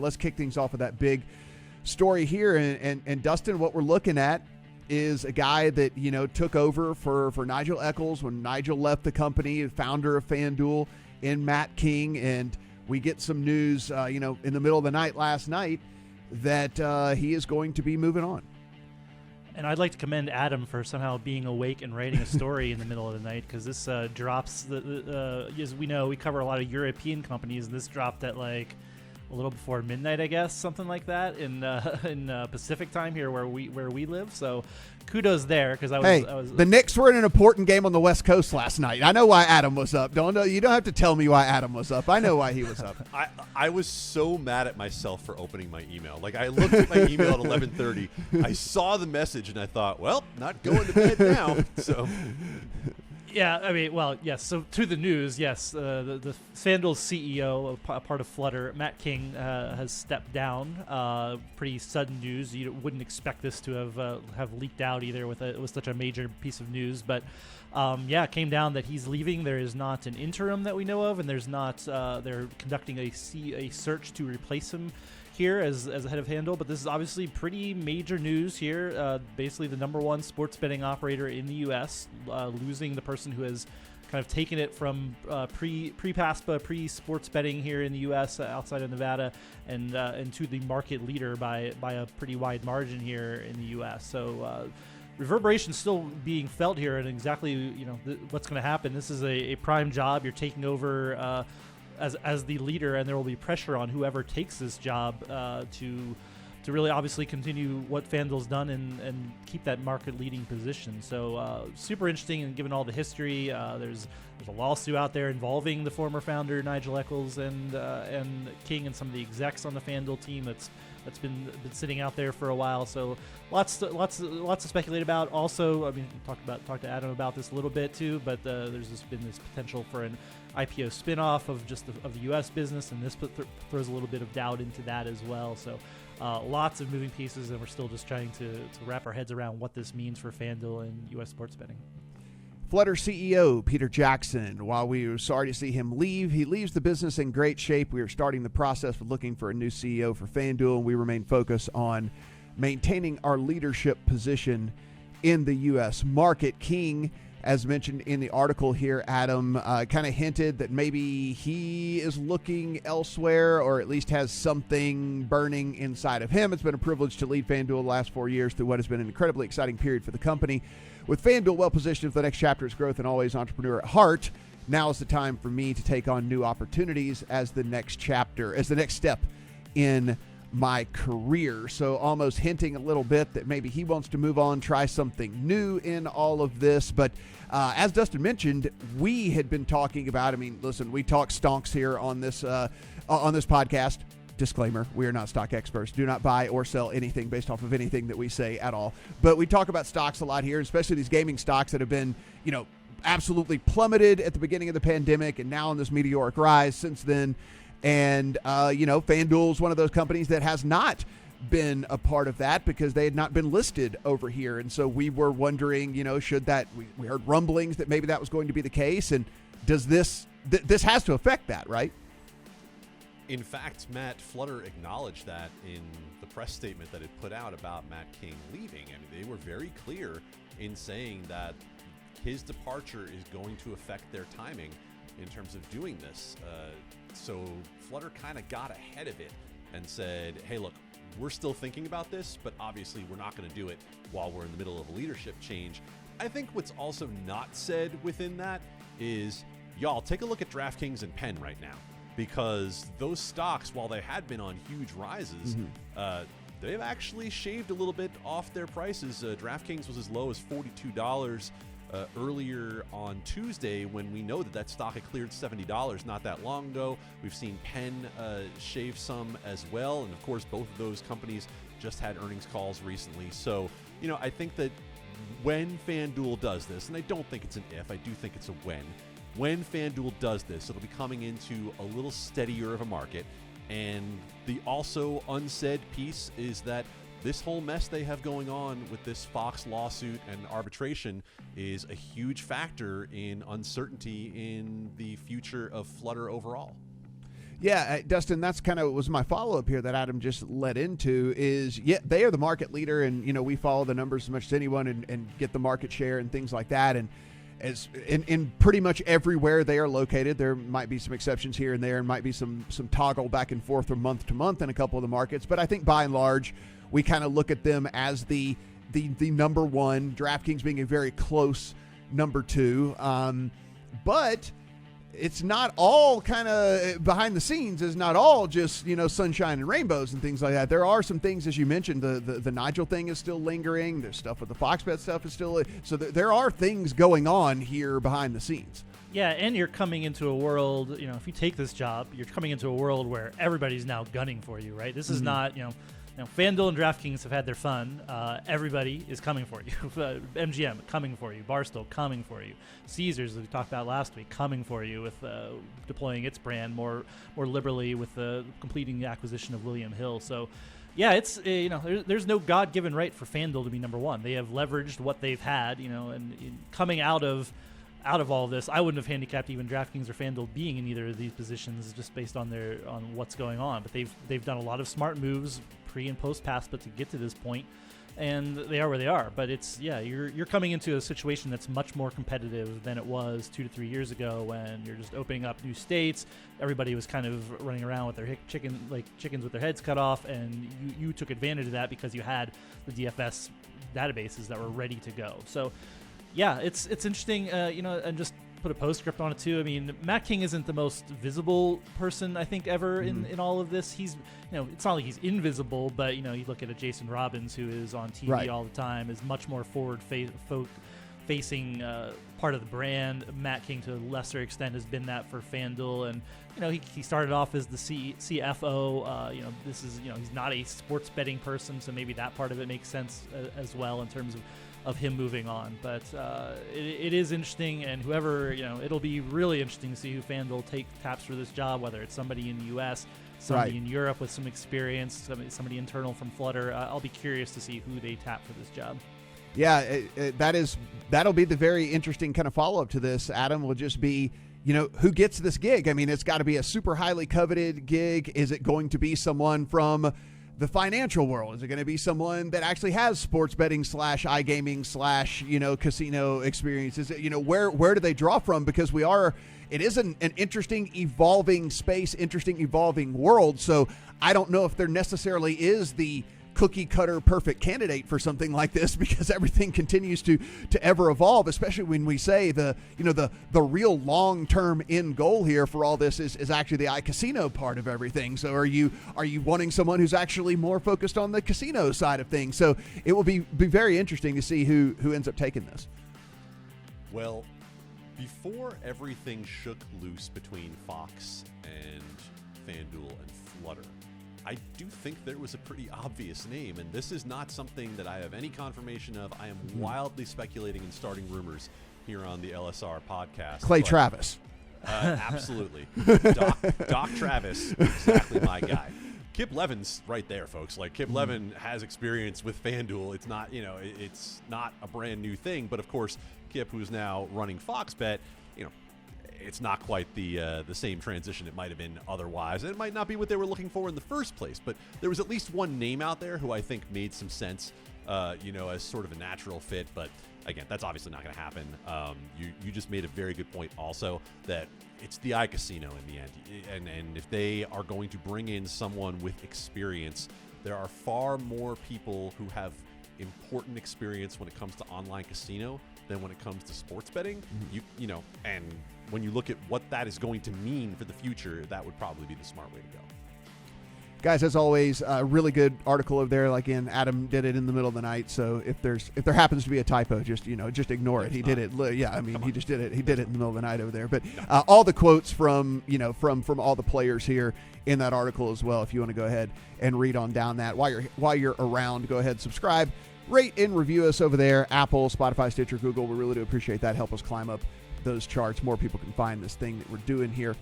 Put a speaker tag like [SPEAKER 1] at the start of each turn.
[SPEAKER 1] let's kick things off with that big story here. And Dustin, what we're looking at is a guy that, took over for Nigel Eccles when Nigel left the company, founder of FanDuel, in Matt King. And we get some news, in the middle of the night last night that he is going to be moving on.
[SPEAKER 2] And I'd like to commend Adam for somehow being awake and writing a story in the middle of the night, because this drops, as we know, we cover a lot of European companies, and this dropped at like a little before midnight, I guess, something like that in Pacific time here where we live. So kudos there, because I was
[SPEAKER 1] the Knicks were in an important game on the West Coast last night. I know why Adam was up. You don't have to tell me why Adam was up. I know why he was up.
[SPEAKER 3] I was so mad at myself for opening my email. Like, I looked at my email at 11:30. I saw the message and I thought, well, not going to bed now. So.
[SPEAKER 2] Yeah, I mean, well, yes. So to the news, yes, the FanDuel's CEO, a part of Flutter, Matt King, has stepped down. Pretty sudden news. You wouldn't expect this to have leaked out either with such a major piece of news. But it came down that he's leaving. There is not an interim that we know of, and there's not. They're conducting a search to replace him here as a head of FanDuel, but this is obviously pretty major news here. Basically, the number one sports betting operator in the U.S. Losing the person who has kind of taken it from pre-PASPA, pre-sports betting here in the U.S. Outside of Nevada, and to the market leader by a pretty wide margin here in the U.S. So reverberations still being felt here, and exactly what's going to happen. This is a prime job. You're taking over. As the leader, and there will be pressure on whoever takes this job to really obviously continue what FanDuel's done and keep that market leading position. So super interesting, and given all the history, there's a lawsuit out there involving the former founder Nigel Eccles and King and some of the execs on the FanDuel team that's been sitting out there for a while. So lots to speculate about. Also, I mean, talked to Adam about this a little bit too, but there's been this potential for an IPO spinoff of the U.S. business, and this throws a little bit of doubt into that as well. So lots of moving pieces, and we're still just trying to wrap our heads around what this means for FanDuel and U.S. sports betting.
[SPEAKER 1] Flutter CEO Peter Jackson, while we were sorry to see him leave, he leaves the business in great shape. We are starting the process of looking for a new CEO for FanDuel, and we remain focused on maintaining our leadership position in the U.S. market. King, as mentioned in the article here, Adam, kind of hinted that maybe he is looking elsewhere, or at least has something burning inside of him. It's been a privilege to lead FanDuel the last 4 years through what has been an incredibly exciting period for the company. With FanDuel well-positioned for the next chapter of growth and always entrepreneur at heart, now is the time for me to take on new opportunities as the next step in my career. So almost hinting a little bit that maybe he wants to move on, try something new in all of this. But as Dustin mentioned, we had been talking about, listen, we talk stonks here on this podcast. Disclaimer, we are not stock experts. Do not buy or sell anything based off of anything that we say at all. But we talk about stocks a lot here, especially these gaming stocks that have been, absolutely plummeted at the beginning of the pandemic and now on this meteoric rise since then. And, FanDuel is one of those companies that has not been a part of that because they had not been listed over here. And so we were wondering, should that, we heard rumblings that maybe that was going to be the case. And does this has to affect that, right?
[SPEAKER 3] In fact, Matt, Flutter acknowledged that in the press statement that it put out about Matt King leaving. They were very clear in saying that his departure is going to affect their timing in terms of doing this. So Flutter kind of got ahead of it and said, hey, look, we're still thinking about this, but obviously we're not going to do it while we're in the middle of a leadership change. I think what's also not said within that is, y'all, take a look at DraftKings and PEN right now. Because those stocks, while they had been on huge rises, they've actually shaved a little bit off their prices. DraftKings was as low as $42 earlier on Tuesday, when we know that stock had cleared $70 not that long ago. We've seen PEN shave some as well. And, of course, both of those companies just had earnings calls recently. So, I think that when FanDuel does this, and I don't think it's an if, I do think it's a when FanDuel does this, it'll be coming into a little steadier of a market. And the also unsaid piece is that this whole mess they have going on with this Fox lawsuit and arbitration is a huge factor in uncertainty in the future of Flutter overall.
[SPEAKER 1] Yeah, Dustin, that's kind of was my follow-up here that Adam just led into is, they are the market leader, and, we follow the numbers as much as anyone and get the market share and things like that. And as in pretty much everywhere they are located, there might be some exceptions here and there and might be some toggle back and forth from month to month in a couple of the markets. But I think by and large, we kind of look at them as the number one, DraftKings being a very close number two. But it's not all kind of behind the scenes. It's not all just, sunshine and rainbows and things like that. There are some things, as you mentioned, the Nigel thing is still lingering. There's stuff with the Fox Bet stuff is still, so there are things going on here behind the scenes.
[SPEAKER 2] Yeah, and you're coming into a world, if you take this job, you're coming into a world where everybody's now gunning for you, right? This is not, FanDuel and DraftKings have had their fun. Everybody is coming for you. MGM coming for you. Barstool coming for you. Caesars, as we talked about last week, coming for you with deploying its brand more liberally with completing the acquisition of William Hill. So, yeah, it's there's no God-given right for FanDuel to be number one. They have leveraged what they've had, and coming out of all of this, I wouldn't have handicapped even DraftKings or FanDuel being in either of these positions just based on what's going on. But they've done a lot of smart moves pre and post PASPA to get to this point, and they are where they are. But you're coming into a situation that's much more competitive than it was 2 to 3 years ago when you're just opening up new states. Everybody was kind of running around with their chickens with their heads cut off, and you took advantage of that because you had the DFS databases that were ready to go. So. Yeah, it's interesting, and just put a postscript on it too. I mean, Matt King isn't the most visible person I think ever in all of this. He's, it's not like he's invisible, but you look at a Jason Robbins who is on TV all the time, is much more facing part of the brand. Matt King, to a lesser extent, has been that for FanDuel, and he started off as the CFO. This is he's not a sports betting person, so maybe that part of it makes sense as well in terms of him moving on. But it is interesting, and whoever, it'll be really interesting to see who FanDuel taps for this job, whether it's somebody in the U.S., somebody in Europe with some experience, somebody internal from Flutter. I'll be curious to see who they tap for this job.
[SPEAKER 1] Yeah, that'll be the very interesting kind of follow-up to this. Adam, will just be, who gets this gig? I mean, it's got to be a super highly coveted gig. Is it going to be someone from the financial world? Is it going to be someone that actually has sports betting / iGaming / casino experiences? Where do they draw from? Because it is an interesting evolving space, interesting evolving world. So I don't know if there necessarily is the cookie cutter perfect candidate for something like this, because everything continues to ever evolve, especially when we say the real long-term end goal here for all this is actually the iCasino part of everything. So are you wanting someone who's actually more focused on the casino side of things? So it will be very interesting to see who ends up taking this.
[SPEAKER 3] Well, before everything shook loose between Fox and FanDuel and Flutter, I do think there was a pretty obvious name, and this is not something that I have any confirmation of. I am wildly speculating and starting rumors here on the LSR podcast.
[SPEAKER 1] Clay Travis.
[SPEAKER 3] Absolutely. Doc Travis, exactly my guy. Kip LeVine's right there, folks. Like, Kip LeVine has experience with FanDuel. It's not, it's not a brand new thing, but of course, Kip, who's now running Fox Bet, it's not quite the same transition it might have been otherwise. And it might not be what they were looking for in the first place, but there was at least one name out there who I think made some sense, as sort of a natural fit. But again, that's obviously not going to happen. You just made a very good point also that it's the iCasino in the end. And if they are going to bring in someone with experience, there are far more people who have important experience when it comes to online casino than when it comes to sports betting. And when you look at what that is going to mean for the future, that would probably be the smart way to go.
[SPEAKER 1] Guys, as always, a really good article over there. Like, Adam did it in the middle of the night, so if there happens to be a typo, just ignore it. He did it. Yeah, I mean, he just did it. He did it in the middle of the night over there. But all the quotes from all the players here in that article as well. If you want to go ahead and read on down that while you're around, go ahead, subscribe, rate and review us over there. Apple, Spotify, Stitcher, Google. We really do appreciate that. Help us climb up those charts. More people can find this thing that we're doing here.